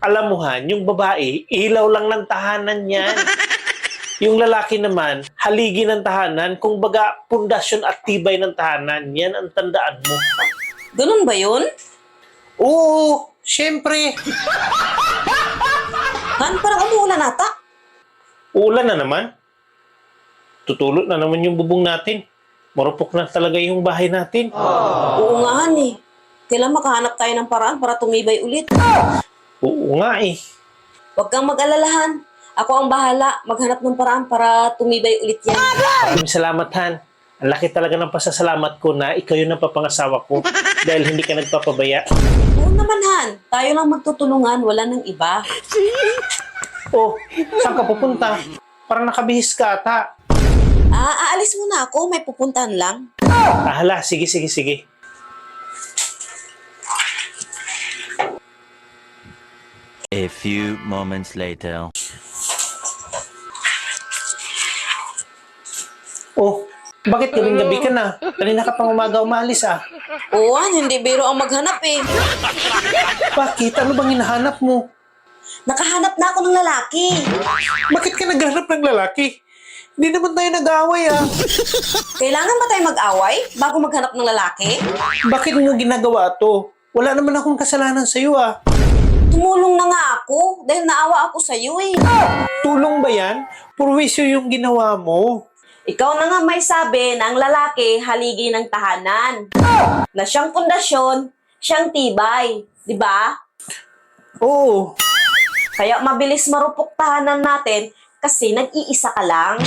Alam mo Han, yung babae, ilaw lang ng tahanan yan. Yung lalaki naman, haligi ng tahanan, kung baga pundasyon at tibay ng tahanan. Yan ang tandaan mo. Ganun ba yun? Oo, syempre. Han, parang umuulan ata. Ulan na naman. Tutulot na naman yung bubong natin. Marupok na talaga yung bahay natin. Oo nga, Han eh. Kailan makahanap tayo ng paraan para tumibay ulit? Oo nga eh. Huwag kang mag-alala, Han. Ako ang bahala maghanap ng paraan para tumibay ulit yan. Maraming salamat Han. Ang laki talaga ng pasasalamat ko na ikaw yung napapangasawa ko dahil hindi ka nagpapabaya. Oo naman, Han. Tayo lang magtutulungan, wala nang iba. Oh, saan ka pupunta? Parang nakabihis ka ata. Aalis muna ako. May pupuntahan lang. Hala, sige, sige, sige. A few moments later. Oh, bakit gabing-gabi ka na? Kanina ka pang umaga umalis ah. Oo, Han. Hindi biro ang maghanap eh. Bakit? Ano bang hinahanap mo? Nakahanap na ako ng lalaki. Bakit ka naghanap ng lalaki? Hindi naman tayo nag-aaway ah. Kailangan ba tayo mag-away bago maghanap ng lalaki? Bakit mo ginagawa to? Wala naman akong kasalanan sa'yo ah. Tumulong na nga ako dahil naawa ako sa'yo eh. Tulong ba yan? Purwisyo yung ginawa mo. Ikaw na nga may sabi na ang lalaki haligi ng tahanan. Na siyang pundasyon, siyang tibay. Di ba? Oo. Kaya mabilis marupok tahanan natin kasi nag-iisa ka lang.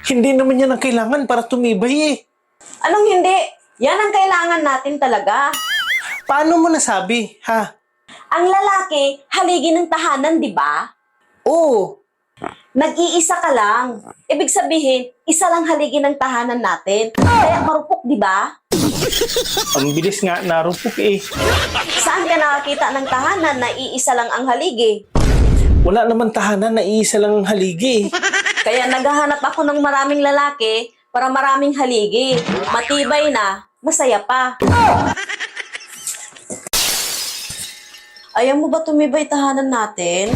Hindi naman yan ang kailangan para tumibay eh. Anong hindi? Yan ang kailangan natin talaga. Paano mo nasabi, ha? Ang lalaki haligi ng tahanan, di ba? Oo. Nag-iisa ka lang. Ibig sabihin, isa lang haligi ng tahanan natin. Kaya marupok, di ba? Ang bilis nga narupok eh. Saan ka nakakita ng tahanan na iisa lang ang haligi? Wala naman tahanan na iisa lang ang haligi eh. Kaya naghahanap ako ng maraming lalaki para maraming haligi. Matibay na, masaya pa. Ayaw mo ba tumibay tahanan natin?